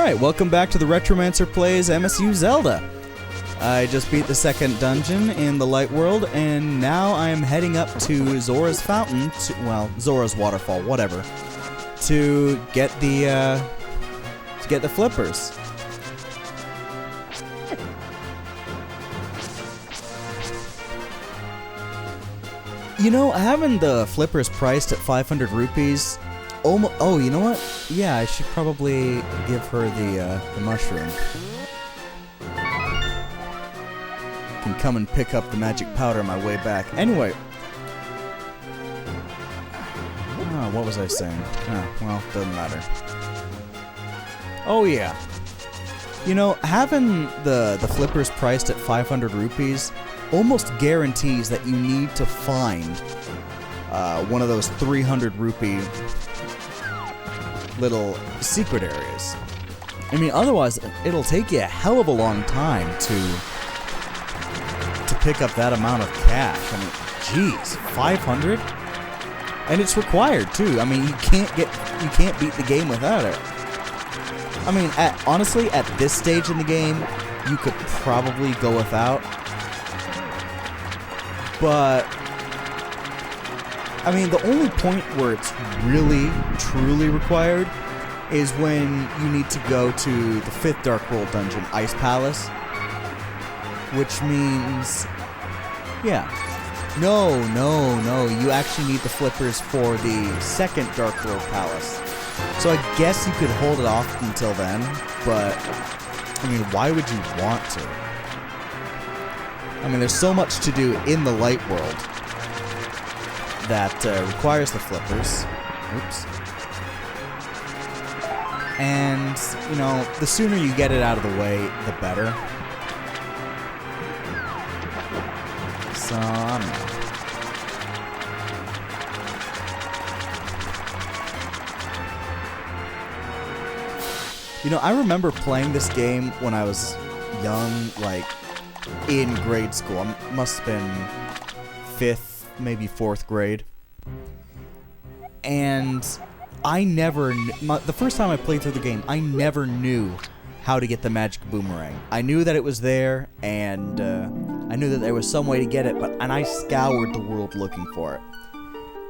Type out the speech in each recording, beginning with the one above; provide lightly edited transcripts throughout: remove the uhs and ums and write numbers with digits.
Alright, welcome back to the Retromancer Plays MSU Zelda. I just beat the second dungeon in the Light World, and now I'm heading up to Zora's Fountain, Zora's Waterfall, whatever, to get the flippers. You know, having the flippers priced at 500 rupees... Oh, you know what? Yeah, I should probably give her the mushroom. Can come and pick up the magic powder on my way back. Anyway. What was I saying? Well, doesn't matter. Oh, yeah. You know, having the flippers priced at 500 rupees almost guarantees that you need to find one of those 300 rupee little secret areas. I mean, otherwise, it'll take you a hell of a long time to pick up that amount of cash. I mean, geez, 500? And it's required, too. I mean, you can't beat the game without it. I mean, honestly, at this stage in the game, you could probably go without. But I mean, the only point where it's really, truly required is when you need to go to the 5th Dark World dungeon, Ice Palace. Which means... yeah. No, you actually need the flippers for the 2nd Dark World Palace. So I guess you could hold it off until then, but... I mean, why would you want to? I mean, there's so much to do in the Light World that requires the flippers. Oops. And, you know, the sooner you get it out of the way, the better. So, I don't know. You know, I remember playing this game when I was young, like, in grade school. I must have been 5th, maybe 4th grade. And I never... the first time I played through the game, I never knew how to get the magic boomerang. I knew that it was there, and I knew that there was some way to get it, and I scoured the world looking for it.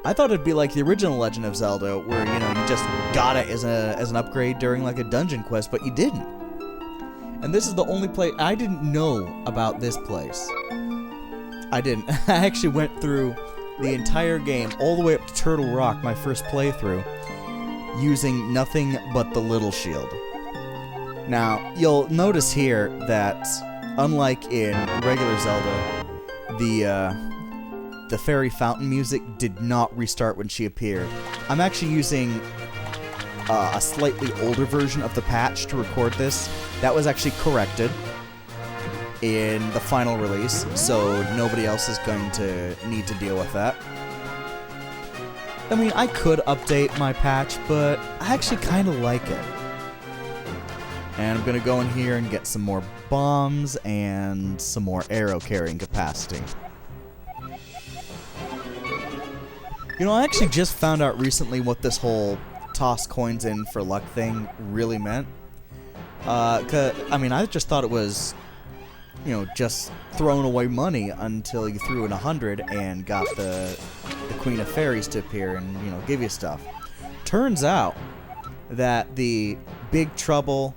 I thought it'd be like the original Legend of Zelda, where, you know, you just got it as an upgrade during, like, a dungeon quest, but you didn't. And this is the only place... I didn't know about this place. I didn't. I actually went through the entire game, all the way up to Turtle Rock, my first playthrough, using nothing but the little shield. Now, you'll notice here that, unlike in regular Zelda, the fairy fountain music did not restart when she appeared. I'm actually using a slightly older version of the patch to record this. That was actually corrected in the final release, so nobody else is going to need to deal with that. I mean, I could update my patch, but I actually kind of like it. And I'm going to go in here and get some more bombs and some more arrow carrying capacity. You know, I actually just found out recently what this whole toss coins in for luck thing really meant. I mean, I just thought it was, you know, just throwing away money until you threw in 100 and got the Queen of Fairies to appear and, you know, give you stuff. Turns out that the Big Trouble,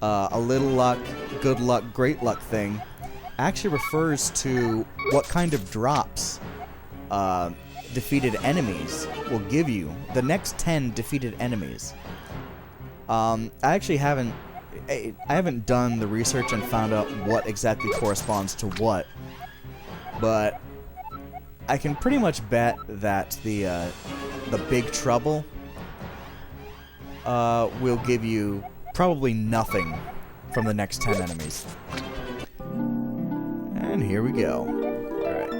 a little luck, good luck, great luck thing actually refers to what kind of drops defeated enemies will give you. The next 10 defeated enemies. I actually haven't done the research and found out what exactly corresponds to what, but I can pretty much bet that the Big Trouble will give you probably nothing from the next 10 enemies. And here we go. Alright.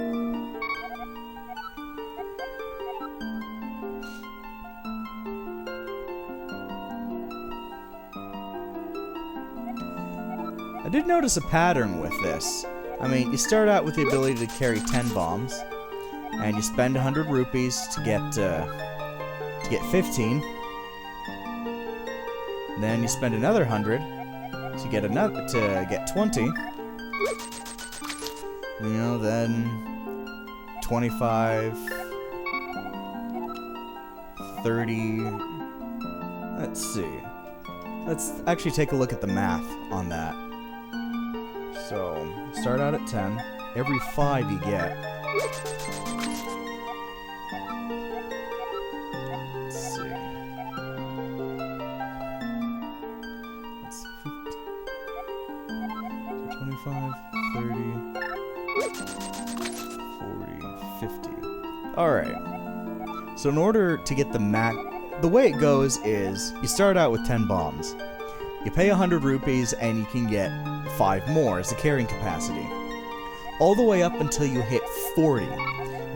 I did notice a pattern with this. I mean, you start out with the ability to carry 10 bombs, and you spend 100 rupees to get 15. Then you spend another 100 to get 20. You know, then 25, 30. Let's see. Let's actually take a look at the math on that. So, start out at 10. Every 5 you get. Let's see. That's 50. 25, 30, 40, 50. Alright. So in order to get the max... The way it goes is, you start out with 10 bombs. You pay 100 rupees and you can get 5 more as the carrying capacity. All the way up until you hit 40.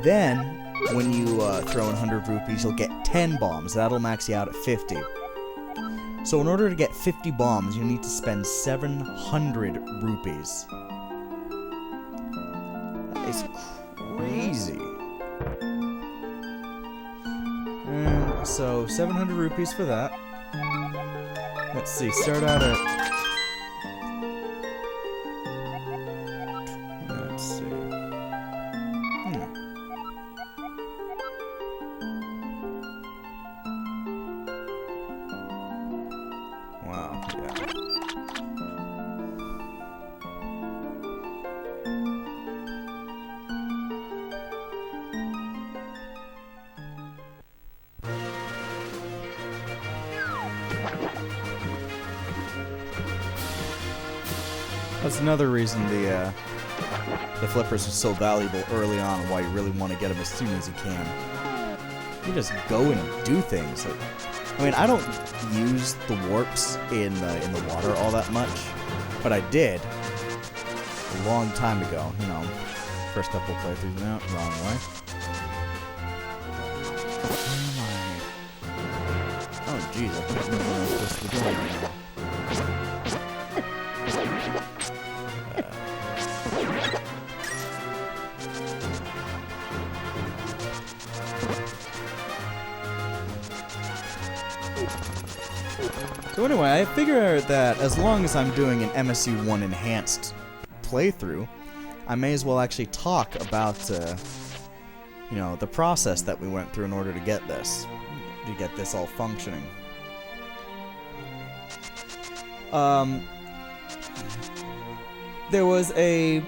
Then, when you throw in 100 rupees, you'll get 10 bombs. That'll max you out at 50. So in order to get 50 bombs, you need to spend 700 rupees. That is crazy. And so, 700 rupees for that. Let's see, start out at... Let's see. Wow, yeah. That's another reason the flippers are so valuable early on, and why you really want to get them as soon as you can. You just go and do things. Like, I mean, I don't use the warps in the water all that much, but I did a long time ago. You know, first couple of playthroughs. No, wrong way. Oh jeez, I can't remember what I'm supposed to be doing right now. So anyway, I figure that as long as I'm doing an MSU-1 enhanced playthrough, I may as well actually talk about, you know, the process that we went through in order to get this all functioning. There was a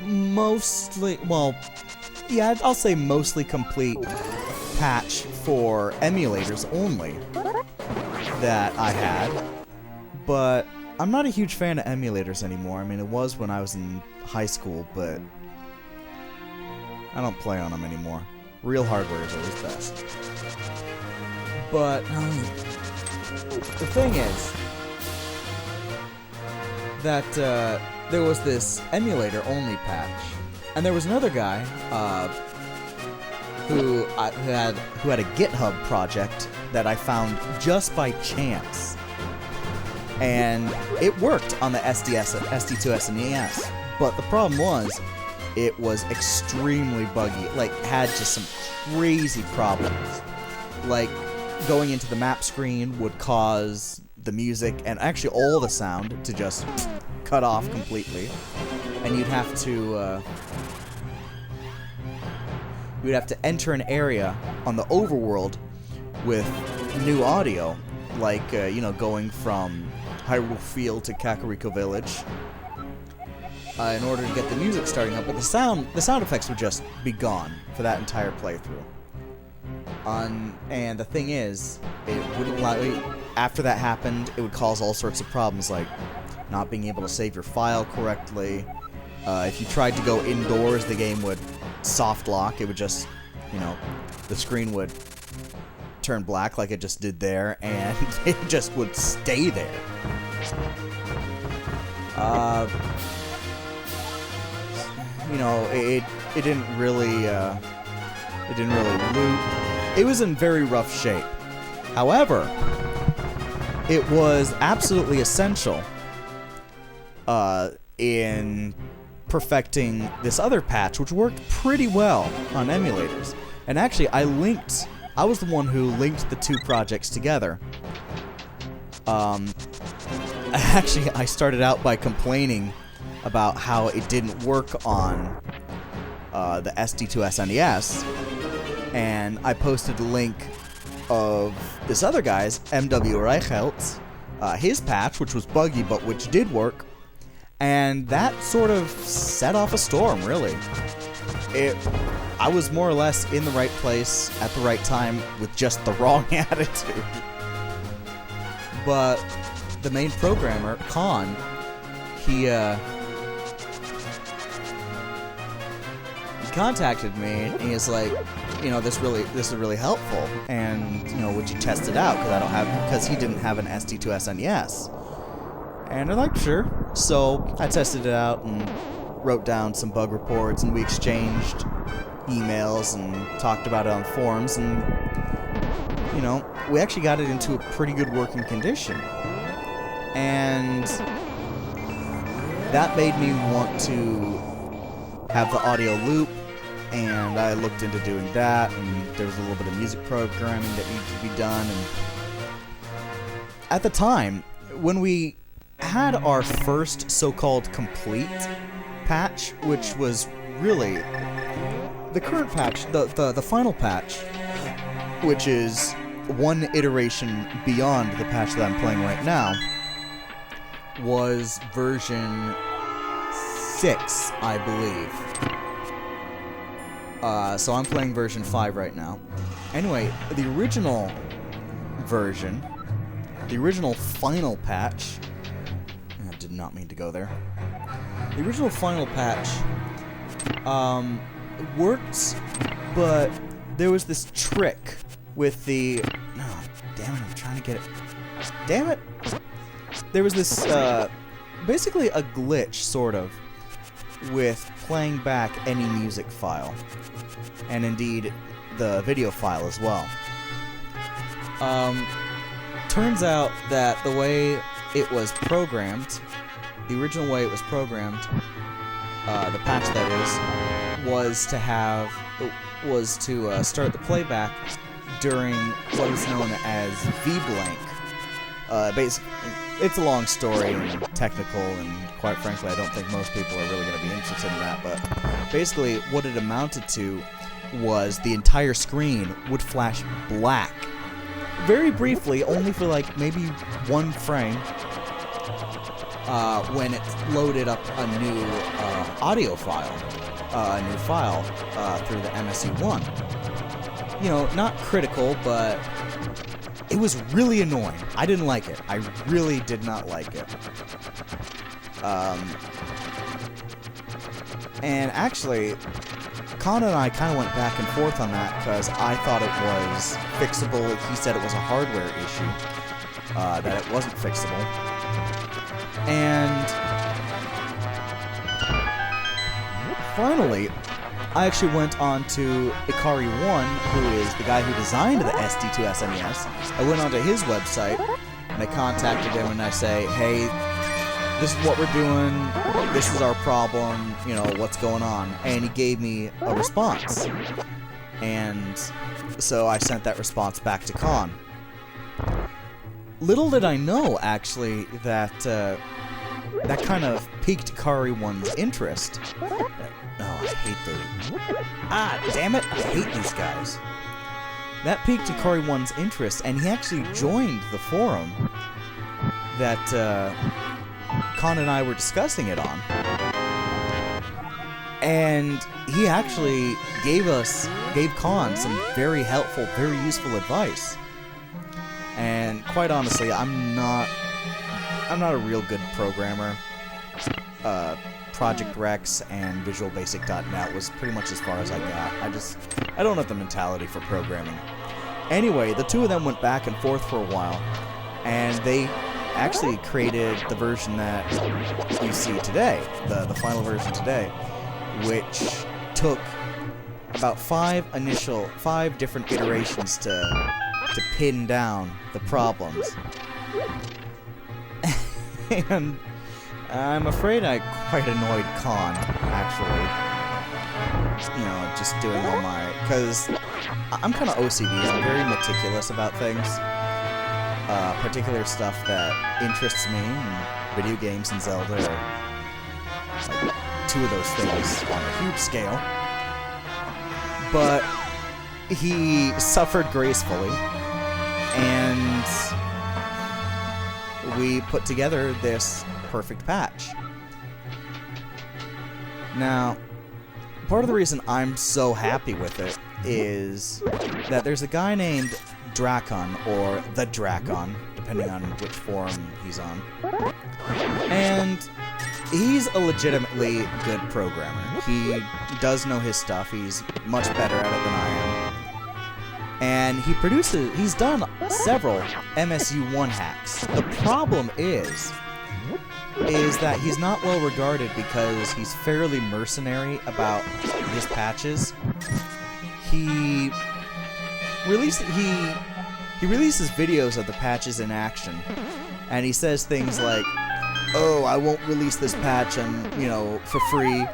mostly, well, yeah, I'll say mostly complete patch for emulators only that I had, but I'm not a huge fan of emulators anymore. I mean, it was when I was in high school, but I don't play on them anymore. Real hardware is always best. But the thing is that there was this emulator-only patch, and there was another guy who had a GitHub project that I found just by chance, and it worked on the SDS, SD2S, and ES. But the problem was, it was extremely buggy. Like, had just some crazy problems. Like, going into the map screen would cause the music and actually all the sound to just cut off completely, and you'd have to enter an area on the overworld with new audio, like you know, going from Hyrule Field to Kakariko Village, in order to get the music starting up. But the sound effects would just be gone for that entire playthrough. And the thing is, it wouldn't allow. After that happened, it would cause all sorts of problems, like not being able to save your file correctly. If you tried to go indoors, the game would soft lock. It would just, you know, the screen would turn black like it just did there, and it just would stay there. You know, it didn't really loop. It was in very rough shape. However, it was absolutely essential in perfecting this other patch, which worked pretty well on emulators. And actually, I was the one who linked the two projects together. Actually, I started out by complaining about how it didn't work on the SD2SNES, and I posted a link of this other guy's, MW Reichelt's, his patch, which was buggy but which did work, and that sort of set off a storm, really. I was more or less in the right place at the right time with just the wrong attitude. But the main programmer, Khan, he contacted me and he was like, you know, this is really helpful, and you know, would you test it out? Because he didn't have an SD2SNES. And I'm like, sure. So I tested it out and wrote down some bug reports, and we exchanged emails and talked about it on forums, and you know, we actually got it into a pretty good working condition. And that made me want to have the audio loop, and I looked into doing that, and there was a little bit of music programming that needed to be done. And at the time, when we had our first so-called complete patch, which was really the current patch, the final patch, which is one iteration beyond the patch that I'm playing right now, was version 6, I believe. So I'm playing version 5 right now. Anyway, the original version, the original final patch, I did not mean to go there. The original final patch worked, but there was this trick with the... Oh, damn it, I'm trying to get it. Damn it! There was this, basically a glitch, sort of, with playing back any music file, and indeed the video file as well. Turns out that the way it was programmed, the original way it was programmed, the patch that is, was to start the playback during what is known as V-blank. Basically, it's a long story and technical, and quite frankly, I don't think most people are really going to be interested in that, but basically what it amounted to was the entire screen would flash black. Very briefly, only for like maybe one frame, when it loaded up a new audio file, a new file through the MSU-1. You know, not critical, but it was really annoying. I didn't like it. I really did not like it. And actually, Khan and I kind of went back and forth on that, because I thought it was fixable. He said it was a hardware issue, that it wasn't fixable. And finally, I actually went on to Ikari1, who is the guy who designed the SD2SNES. I went onto his website, and I contacted him, and I say, hey, this is what we're doing, this is our problem, you know, what's going on? And he gave me a response. And so I sent that response back to Khan. Little did I know, actually, that that kind of piqued Ikari1's interest. Oh, I hate those. Ah, damn it! I hate these guys. That piqued Ikari1's interest, and he actually joined the forum that Khan and I were discussing it on. And he actually gave Khan some very helpful, very useful advice. And quite honestly, I'm not a real good programmer. Project Rex and VisualBasic.net was pretty much as far as I got. I don't have the mentality for programming. Anyway, the two of them went back and forth for a while, and they actually created the version that you see today, the final version today, which took about 5 different iterations to pin down the problems. And I'm afraid I quite annoyed Khan, actually. You know, just doing all my... Because I'm kind of OCD, I'm very meticulous about things. particular stuff that interests me, and video games and Zelda are like two of those things on a huge scale. But he suffered gracefully, and we put together this perfect patch. Now, part of the reason I'm so happy with it is that there's a guy named Drakon, or the Drakon, depending on which forum he's on. And he's a legitimately good programmer. He does know his stuff. He's much better at it than I am. And he's done several MSU-1 hacks. The problem is that he's not well regarded because he's fairly mercenary about his patches. He releases videos of the patches in action, and he says things like, "Oh, I won't release this patch, for free,"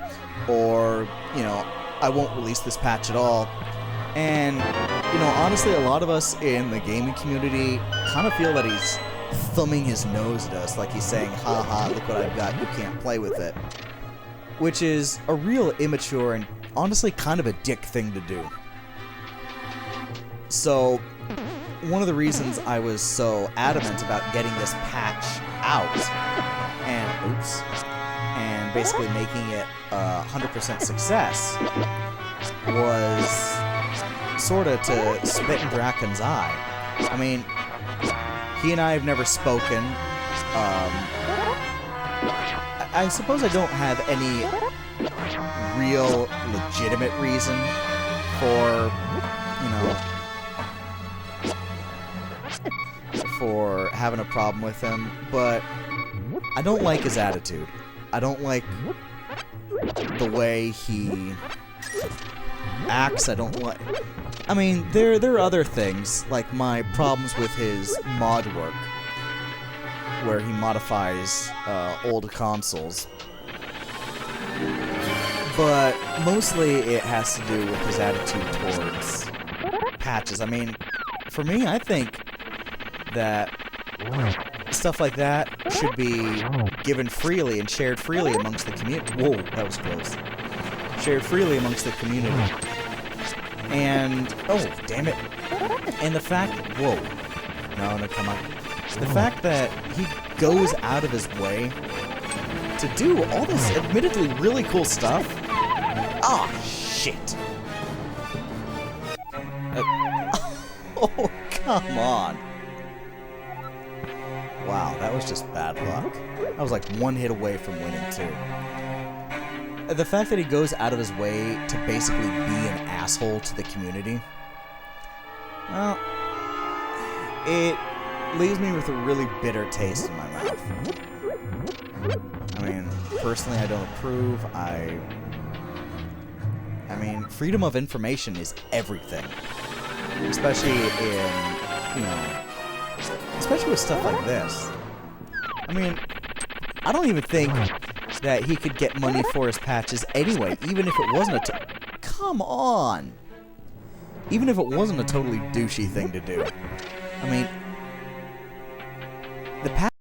or, "I won't release this patch at all." And, honestly, a lot of us in the gaming community kind of feel that he's thumbing his nose at us, like he's saying, "Ha, look what I've got, you can't play with it." Which is a real immature and honestly kind of a dick thing to do. So, one of the reasons I was so adamant about getting this patch out and basically making it a 100% success was sort of to spit in Draken's eye. I mean, he and I have never spoken. I suppose I don't have any real legitimate reason for, for having a problem with him, but I don't like his attitude. I don't like the way he acts. I don't like... I mean, there are other things, like my problems with his mod work, where he modifies old consoles. But mostly it has to do with his attitude towards patches. I mean, for me, I think that stuff like that should be given freely and shared freely amongst the community. Whoa, that was close. Shared freely amongst the community. And, oh, damn it. And the fact, whoa. No, come on. The fact that he goes out of his way to do all this admittedly really cool stuff. Ah, shit. Oh, come on. Wow, that was just bad luck. I was like one hit away from winning, too. The fact that he goes out of his way to basically be an asshole to the community, well, it leaves me with a really bitter taste in my mouth. I mean, personally, I don't approve. I mean, freedom of information is everything. Especially in, especially with stuff like this. I mean, I don't even think that he could get money for his patches anyway, even if it wasn't come on! Even if it wasn't a totally douchey thing to do. I mean, the patch